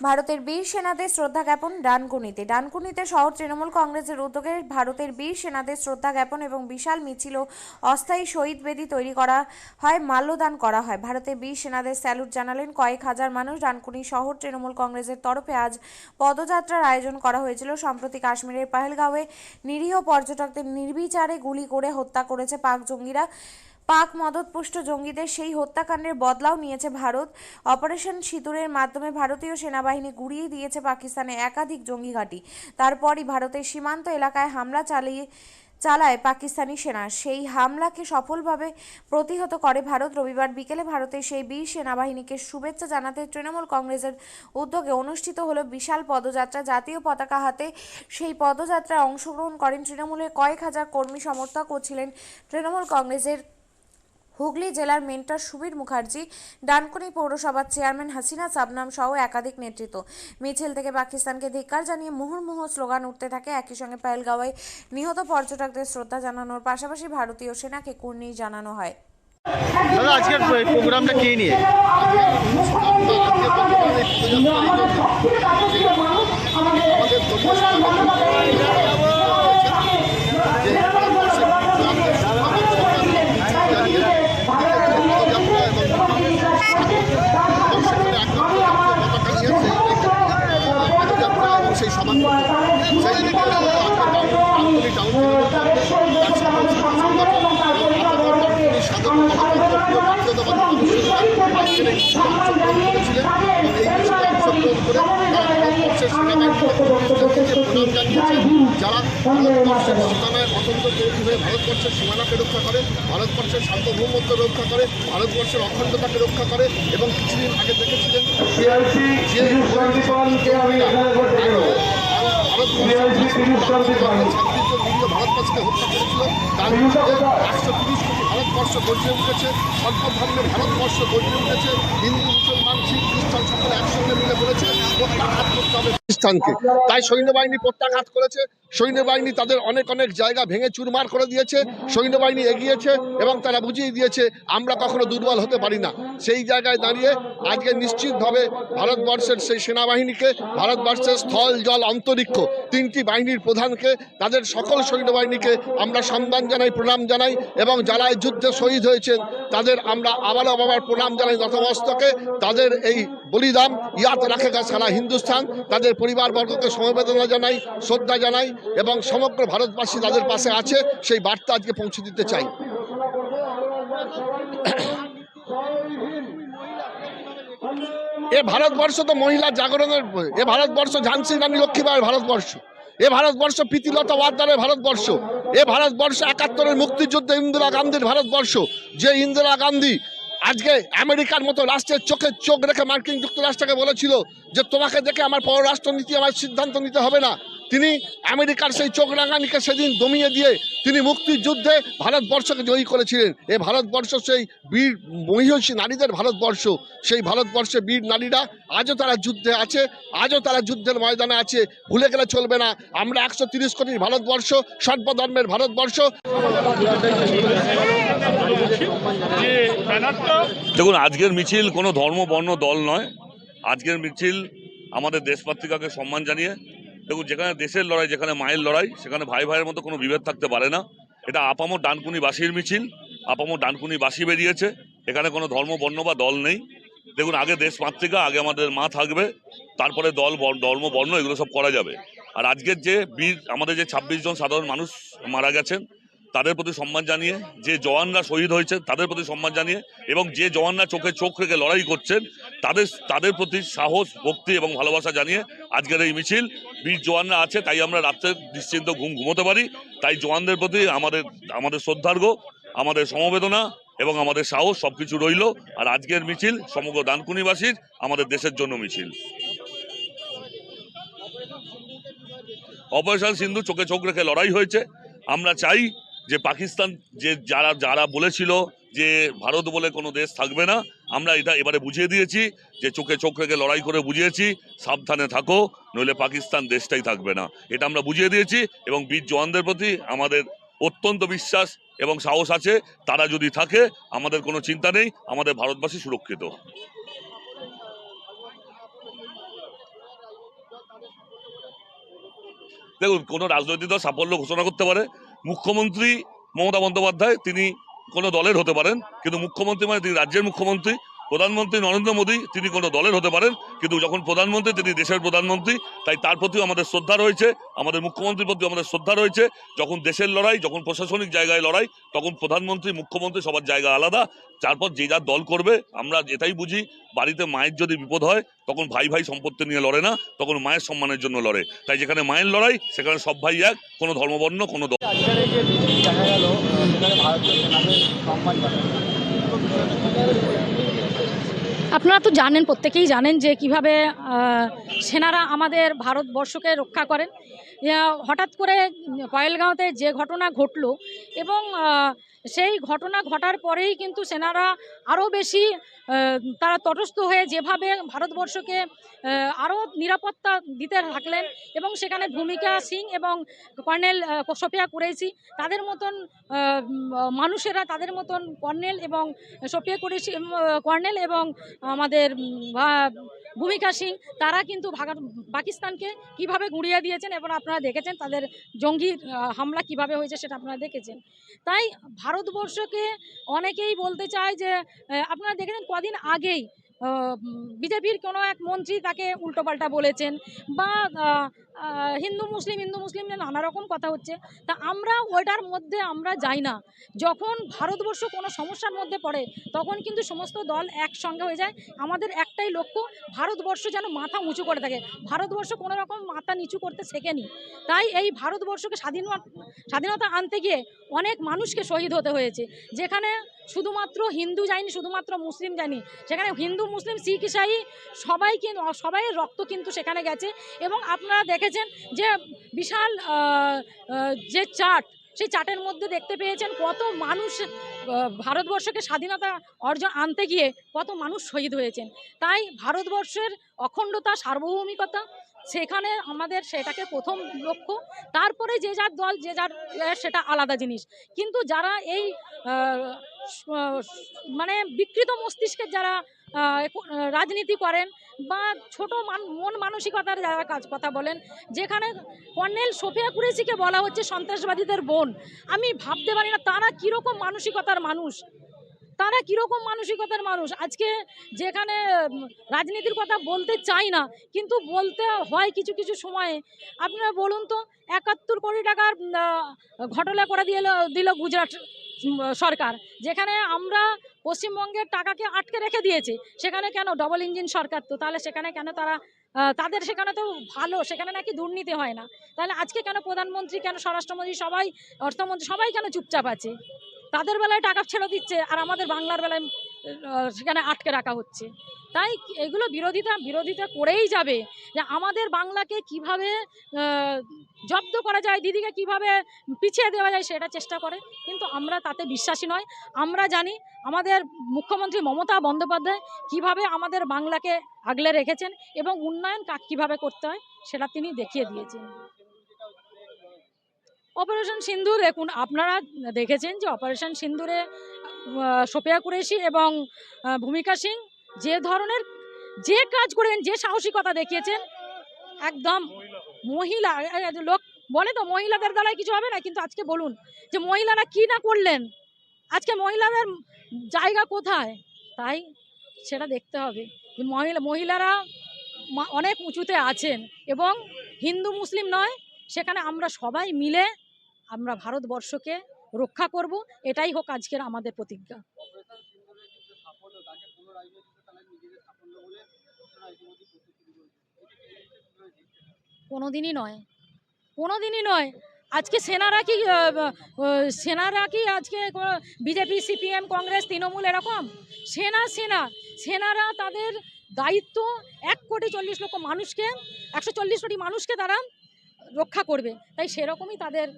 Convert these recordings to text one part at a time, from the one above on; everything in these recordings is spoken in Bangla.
ভারতের বীর সেনাদের শ্রদ্ধা জ্ঞাপন ডানকুনিতে শহর তৃণমূল কংগ্রেসের উদ্যোগে ভারতের বীর সেনাদের শ্রদ্ধা জ্ঞাপন এবং বিশাল মিছিল ও অস্থায়ী শহীদ বেদি তৈরি করা হয়, মাল্যদান করা হয়। ভারতের বীর সেনাদের স্যালুট জানালেন কয়েক হাজার মানুষ। ডানকুনি শহর তৃণমূল কংগ্রেসের তরফে আজ পদযাত্রার আয়োজন করা হয়েছিল। সম্প্রতি কাশ্মীরের পহেলগাঁওয়ে নিরীহ পর্যটকদের নির্বিচারে গুলি করে হত্যা করেছে পাক জঙ্গিরা। পাক মদতপুষ্ট জঙ্গিদের সেই হত্যাকাণ্ডের বদলাও নিয়েছে ভারত। অপারেশন সিঁদুরের মাধ্যমে ভারতীয় সেনাবাহিনী গুড়িয়ে দিয়েছে পাকিস্তানে একাধিক জঙ্গি ঘাঁটি। তারপরই ভারতের সীমান্ত এলাকায় হামলা চালায় পাকিস্তানি সেনা। সেই হামলাকে সফলভাবে প্রতিহত করে ভারত। রবিবার বিকেলে ভারতের সেই বীর সেনাবাহিনীকে শুভেচ্ছা জানাতে তৃণমূল কংগ্রেসের উদ্যোগে অনুষ্ঠিত হলো বিশাল পদযাত্রা। জাতীয় পতাকা হাতে সেই পদযাত্রায় অংশগ্রহণ করেন তৃণমূলের কয়েক হাজার কর্মী সমর্থক ও ছিলেন তৃণমূল কংগ্রেসের হুগলি জেলার মেন্টর সুবীর মুখার্জি, ডানকুনি পৌরসভার চেয়ারম্যান হাসিনা সাবনাম সহ একাধিক নেতৃত্ব। মিছিল থেকে পাকিস্তানকে ধিক্কার জানিয়ে মুহুর্মুহু স্লোগান উঠতে থাকে। একই সঙ্গে পহেলগাঁওয়ে নিহত পর্যটকদের শ্রদ্ধা জানানোর পাশাপাশি ভারতীয় সেনাকে কুর্নিশ জানানো হয়। দাদা, আজকের প্রোগ্রামটা কে নিয়ে? সেই যারা ভারতবর্ষের সীমানায় অত্যন্ত তৈরি হয়ে ভারতবর্ষের সীমানাকে রক্ষা করে, ভারতবর্ষের সার্বভৌমত্ব রক্ষা করে, ভারতবর্ষের অখণ্ডতাকে রক্ষা করে এবং কিছুদিন আগে দেখেছিলেন যে ভারতবর্ষকে হত্যা করেছিল, তার মধ্যে 130 কোটি ভারতবর্ষ গর্জে উঠেছে, সর্বধর্মে ভারতবর্ষ গর্জে উঠেছে। হিন্দু, মুসলমান, শিখ, খ্রিস্টান সকলে একসঙ্গে মিলে বলেছে প্রত্যাঘাত করতে হবে পাকিস্তানকে। তাই সৈন্যবাহিনী প্রত্যাঘাত করেছে। সৈন্যবাহিনী তাদের অনেক জায়গা ভেঙে চুরমার করে দিয়েছে। সৈন্যবাহিনী এগিয়েছে এবং তারা বুঝিয়ে দিয়েছে আমরা কখনো দুর্বল হতে পারি না। সেই জায়গায় দাঁড়িয়ে আজকে নিশ্চিতভাবে ভারতবর্ষের সেই সেনাবাহিনীকে, ভারতবর্ষের স্থল, জল, অন্তরিক্ষ তিনটি বাহিনীর প্রধানকে, তাদের সকল সৈন্যবাহিনীকে আমরা সম্মান জানাই, প্রণাম জানাই এবং যারা এই যুদ্ধে শহীদ হয়েছেন তাদের আমরা আবার প্রণাম জানাই নতমস্তকে। তাদের এই বলিদান ইয়াদ রাখেগা সারা হিন্দুস্তান। তাদের পরিবারবর্গকে সমবেদনা জানাই, শ্রদ্ধা জানাই এবং সমগ্র ভারতবাসী তাদের পাশে আছে সেই বার্তা আজকে পৌঁছে দিতে চাই। এ ভারতবর্ষ তো মহিলা জাগরণের, এ ভারতবর্ষ ঝান্সি রানী লক্ষ্মীবাইয়ের ভারতবর্ষ, এ ভারতবর্ষ প্রীতিলতা ওয়াদ্দারের ভারতবর্ষ, এ ভারতবর্ষ 71-এর মুক্তিযুদ্ধে ইন্দিরা গান্ধীর ভারতবর্ষ। যে ইন্দিরা গান্ধী আজকে আমেরিকার মতো রাষ্ট্রের চোখে চোখ রেখে মার্কিন যুক্তরাষ্ট্রকে বলেছিল যে তোমাকে দেখে আমার পররাষ্ট্রনীতি আমার সিদ্ধান্ত নিতে হবে না, তিনি আমেরিকার সেই চোখ রাঙানিকে সেদিন দমিয়ে দিয়ে তিনি মুক্তিযুদ্ধে ভারতবর্ষকে জয়ী করেছিলেন। এই ভারতবর্ষ সেই বীর মহিষী নারীদের ভারতবর্ষ। সেই ভারতবর্ষে বীর নারীরা আজও তারা যুদ্ধে আছে, আজও তারা যুদ্ধের ময়দানে আছে। ভুলে গেলে চলবে না। আমরা 130 কোটির ভারতবর্ষ, সর্বধর্মের ভারতবর্ষ। দেখুন, আজকের মিছিল কোনো ধর্ম বর্ণ দল নয়। আজকের মিছিল আমাদের দেশমাতৃকাকে সম্মান জানিয়ে। দেখুন, যেখানে দেশের লড়াই, যেখানে মায়ের লড়াই, সেখানে ভাই ভাইয়ের মতো কোনো বিভেদ থাকতে পারে না। এটা আপামর ডানকুনিবাসীর মিছিল, আপামর ডানকুনিবাসী বেরিয়েছে। এখানে কোনো ধর্ম বর্ণ বা দল নেই। দেখুন, আগে দেশমাতৃকা, আগে আমাদের মা থাকবে, তারপরে দল, ধর্ম, বর্ণ এগুলো সব করা যাবে। আর আজকের যে বীর, আমাদের যে 26 জন সাধারণ মানুষ মারা গেছেন তাদের প্রতি সম্মান জানিয়ে, যে জওয়ানরা শহীদ হয়েছে তাদের প্রতি সম্মান জানিয়ে এবং যে জওয়ানরা চোখে চোখ রেখে লড়াই করছেন তাদের প্রতি সাহস, ভক্তি এবং ভালোবাসা জানিয়ে আজকের এই মিছিল। বীর জওয়ানরা আছে তাই আমরা রাত্রে নিশ্চিন্ত ঘুমোতে পারি। তাই জওয়ানদের প্রতি আমাদের শ্রদ্ধার্ঘ, আমাদের সমবেদনা এবং আমাদের সাহস সবকিছু রইল। আর আজকের মিছিল সমগ্র ডানকুনিবাসীর, আমাদের দেশের জন্য মিছিল। অপারেশন সিন্ধু চোখে চোখ রেখে লড়াই হয়েছে। আমরা চাই যে পাকিস্তান, যে যারা বলেছিল যে ভারত বলে কোনো দেশ থাকবে না, আমরা এটা এবারে বুঝিয়ে দিয়েছি যে চোখে চোখ রেখে লড়াই করে বুঝিয়েছি সাবধানে থাকো, নইলে পাকিস্তান দেশটাই থাকবে না। এটা আমরা বুঝিয়ে দিয়েছি এবং বীর জওয়ানদের প্রতি আমাদের অত্যন্ত বিশ্বাস এবং সাহস আছে। তারা যদি থাকে আমাদের কোনো চিন্তা নেই, আমাদের ভারতবাসী সুরক্ষিত। দেখুন, কোনো রাজনৈতিক দল সাফল্য ঘোষণা করতে পারে। মুখ্যমন্ত্রী মমতা বন্দ্যোপাধ্যায় তিনি কোনো দলের হতে পারেন, কিন্তু মুখ্যমন্ত্রী মানে তিনি রাজ্যের মুখ্যমন্ত্রী। প্রধানমন্ত্রী নরেন্দ্র মোদী তিনি কোনো দলের হতে পারেন, কিন্তু যখন প্রধানমন্ত্রী তিনি দেশের প্রধানমন্ত্রী, তাই তার প্রতিও আমাদের শ্রদ্ধা রয়েছে, আমাদের মুখ্যমন্ত্রীর প্রতি আমাদের শ্রদ্ধা রয়েছে। যখন দেশের লড়াই, যখন প্রশাসনিক জায়গায় লড়াই, তখন প্রধানমন্ত্রী মুখ্যমন্ত্রী সবার জায়গা আলাদা। তারপর যে যার দল করবে। আমরা এটাই বুঝি, বাড়িতে মায়ের যদি বিপদ হয় তখন ভাই ভাই সম্পত্তি নিয়ে লড়ে না, তখন মায়ের সম্মানের জন্য লড়ে। তাই যেখানে মায়ের লড়াই সেখানে সব ভাই এক, কোনো ধর্মবর্ণ কোনো দল। আজকের এই যে মিছিল দেখা গেল সেখানে ভারতীয় সেনাদের সম্মান জানানো। আপনারা তো জানেন, প্রত্যেকেই জানেন যে কিভাবে সেনারা আমাদের ভারতবর্ষকে রক্ষা করেন। হঠাৎ করে পহেলগাঁওতে যে ঘটনা ঘটলো এবং সেই ঘটনা ঘটার পরেই কিন্তু সেনারা আরও বেশি তারা তটস্থ হয়ে যেভাবে ভারতবর্ষকে আরও নিরাপত্তা দিতে থাকলেন এবং সেখানে ভূমিকা সিং এবং কর্নেল সোফিয়া কুরেশি তাদের মতন মানুষেরা, তাদের মতন কর্নেল এবং সোফিয়া কুরেশি কর্নেল এবং আমাদের ভূমিকা সিং তারা কিন্তু পাকিস্তানকে কিভাবে গুঁড়িয়ে দিয়েছেন এবং আপনারা দেখেছেন তাদের জঙ্গি হামলা কিভাবে হয়েছে সেটা আপনারা দেখেছেন। তাই ভারতবর্ষকে অনেকেই বলতে চায় যে আপনারা দেখেছেন কদিন আগেই বিজেপির কোনো এক মন্ত্রী তাকে উল্টোপাল্টা বলেছেন বা হিন্দু মুসলিম নানা রকম কথা হচ্ছে। তা আমরা ওইটার মধ্যে আমরা যাই না। যখন ভারতবর্ষ কোনো সমস্যার মধ্যে পড়ে তখন কিন্তু সমস্ত দল একসঙ্গে হয়ে যায়। আমাদের একটাই লক্ষ্য, ভারতবর্ষ যেন মাথা উঁচু করে থাকে। ভারতবর্ষ কোনো রকম মাথা নিচু করতে শেখেনি। তাই এই ভারতবর্ষকে স্বাধীনতা আনতে গিয়ে অনেক মানুষকে শহীদ হতে হয়েছে। যেখানে শুধুমাত্র হিন্দু যায়নি, শুধুমাত্র মুসলিম যায়নি, সেখানে হিন্দু মুসলিম শিখ ইসাই সবাইয়ের রক্ত কিন্তু সেখানে গেছে। এবং আপনারা দেখেছেন যে বিশাল যে চার্ট, সেই চার্টের মধ্যে দেখতে পেয়েছেন কত মানুষ ভারতবর্ষকে স্বাধীনতা অর্জন আনতে গিয়ে কত মানুষ শহীদ হয়েছেন। তাই ভারতবর্ষের অখণ্ডতা, সার্বভৌমিকতা সেখানে আমাদের সেটাকে প্রথম লক্ষ্য। তারপরে যে যার দল যে যার সেটা আলাদা জিনিস। কিন্তু যারা এই মানে বিকৃত মস্তিষ্কের যারা রাজনীতি করেন বা ছোট মন মানসিকতার যারা কথা বলেন, যেখানে কর্নেল সোফিয়া কুরেশিকে বলা হচ্ছে সন্ত্রাসবাদীদের বোন, আমি ভাবতে পারি না তারা কীরকম মানসিকতার মানুষ। আজকে যেখানে রাজনীতির কথা বলতে চাই না, কিন্তু বলতে হয় কিছু কিছু সময়ে। আপনারা বলুন তো, 71 কোটি টাকার ঘটনা করে দিল গুজরাট সরকার, যেখানে আমরা পশ্চিমবঙ্গের টাকাকে আটকে রেখে দিয়েছে। সেখানে কেন? ডবল ইঞ্জিন সরকার তো, তাহলে সেখানে কেন তাদের সেখানে তো ভালো, সেখানে নাকি দুর্নীতি হয় না। তাহলে আজকে কেন প্রধানমন্ত্রী, কেন স্বরাষ্ট্রমন্ত্রী, সবাই অর্থমন্ত্রী সবাই কেন চুপচাপ আছে? তাদের বেলায় টাকা ছেড়ে দিচ্ছে আর আমাদের বাংলার বেলায় সেখানে আটকে রাখা হচ্ছে। তাই এগুলো বিরোধিতা করেই যাবে যে আমাদের বাংলাকে কিভাবে জব্দ করা যায়, দিদিকে কিভাবে পিছিয়ে দেওয়া যায় সেটা চেষ্টা করে। কিন্তু আমরা তাতে বিশ্বাসী নয়। আমরা জানি আমাদের মুখ্যমন্ত্রী মমতা বন্দ্যোপাধ্যায় কিভাবে আমাদের বাংলাকে আগলে রেখেছেন এবং উন্নয়ন কিভাবে করতে হয় সেটা তিনি দেখিয়ে দিয়েছেন। অপারেশন সিন্দুর, দেখুন আপনারা দেখেছেন যে অপারেশন সিন্দুরে সোফিয়া কুরেশি এবং ভূমিকা সিং যে ধরনের যে কাজ করেন, যে সাহসিকতা দেখিয়েছেন, একদম মহিলা লোক বলে তো মহিলাদের দ্বারাই কিছু হবে না, কিন্তু আজকে বলুন যে মহিলারা কি না করলেন, আজকে মহিলাদের জায়গা কোথায়? তাই সেটা দেখতে হবে যে মহিলারা অনেক উঁচুতে আছেন এবং হিন্দু মুসলিম নয়, সেখানে আমরা সবাই মিলে আমরা ভারতবর্ষকে রক্ষা করব। এটাই হোক আজকের আমাদের প্রতিজ্ঞা। কোনোদিনই নয়। আজকে সেনারা কি আজকে বিজেপি, সিপিএম, কংগ্রেস, তৃণমূল এরকম? সেনারা তাদের দায়িত্ব 140 কোটি মানুষকে তারা রক্ষা করবে। তাই সেরকমই তাদের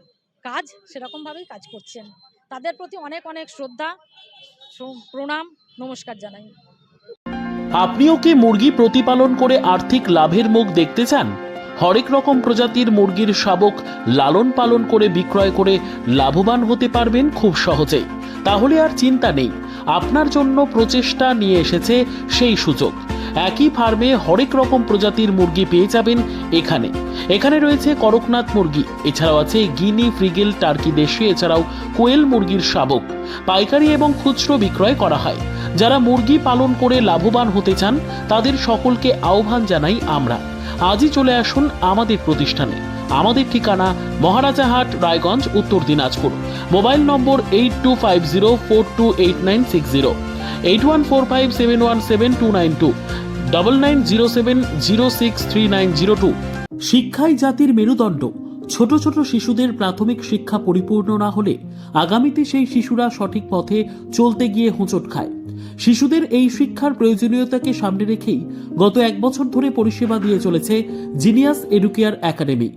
কাজ, সেরকমভাবেই কাজ করছেন। তাদের প্রতি অনেক অনেক শ্রদ্ধা, প্রণাম, নমস্কার জানাই। আপনিও কি মুরগি প্রতিপালন করে আর্থিক লাভের মুখ দেখতে চান? হরেক রকম প্রজাতির মুরগির শাবক লালন পালন করে বিক্রয় করে লাভবান হতে পারবেন খুব সহজেই। তাহলে আর চিন্তা নেই, আপনার জন্য প্রচেষ্টা নিয়ে এসেছে সেই সুযোগ। একই ফার্মে হরেক রকম প্রজাতির মুরগি পেয়ে যাবেন এখানে। এখানে রয়েছে করকনাথ মুরগি, এছাড়াও আছে গিনি, ফ্রিগেল, টার্কি দেশি, এছাড়াও কোয়েল মুরগির শাবক। পাইকারি এবং খুচরো বিক্রয় করা হয়। যারা মুরগি পালন করে লাভবান হতে চান তাদের সকলকে আহ্বান জানাই আমরা। আজই চলে আসুন আমাদের প্রতিষ্ঠানে। আমাদের ঠিকানা মহারাজাহাট, রায়গঞ্জ, উত্তর দিনাজপুর। মোবাইল নম্বর 8250428960, 8145717292, 9907063902। শিক্ষাই জাতির মেরুদণ্ড। ছোট ছোট শিশুদের প্রাথমিক শিক্ষা পরিপূর্ণ না হলে আগামীতে সেই শিশুরা সঠিক পথে চলতে গিয়ে হোঁচট খায়। শিশুদের এই শিক্ষার প্রয়োজনীয়তাকে সামনে রেখেই গত 1 বছর ধরে পরিষেবা দিয়ে চলেছে জিনিয়াস এডুকেয়ার একাডেমি।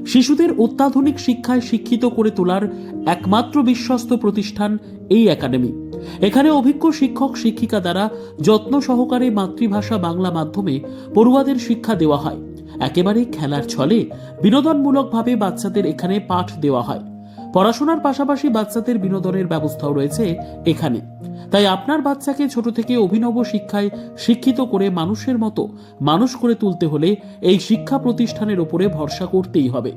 শিশুদের অত্যাধুনিক শিক্ষায় শিক্ষিত করে তোলার একমাত্র বিশ্বস্ত প্রতিষ্ঠান এই একাডেমি। এখানে অভিজ্ঞ শিক্ষক শিক্ষিকা দ্বারা যত্ন সহকারে মাতৃভাষা বাংলা মাধ্যমে পড়ুয়াদের শিক্ষা দেওয়া হয়। একেবারে খেলার ছলে বিনোদনমূলকভাবে বাচ্চাদের এখানে পাঠ দেওয়া হয়। পড়াশোনার পাশাপাশি বাচ্চাদের বিনোদনের ব্যবস্থাও রয়েছে এখানে। তাই আপনার বাচ্চাকে ছোট থেকে অভিনব শিক্ষায় শিক্ষিত করে মানুষের মতো মানুষ করে তুলতে হলে এই শিক্ষা প্রতিষ্ঠানের উপরে ভরসা করতেই হবে।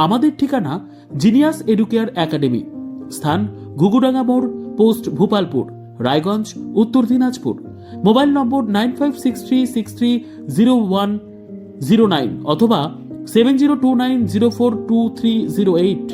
আমাদের ঠিকানা জিনিয়াস এডুকেয়ার একাডেমি, স্থান ঘুঘুডাঙ্গা মোড়, পোস্ট ভূপালপুর, রায়গঞ্জ, উত্তর দিনাজপুর। মোবাইল নম্বর 9563630109 অথবা 7029042308।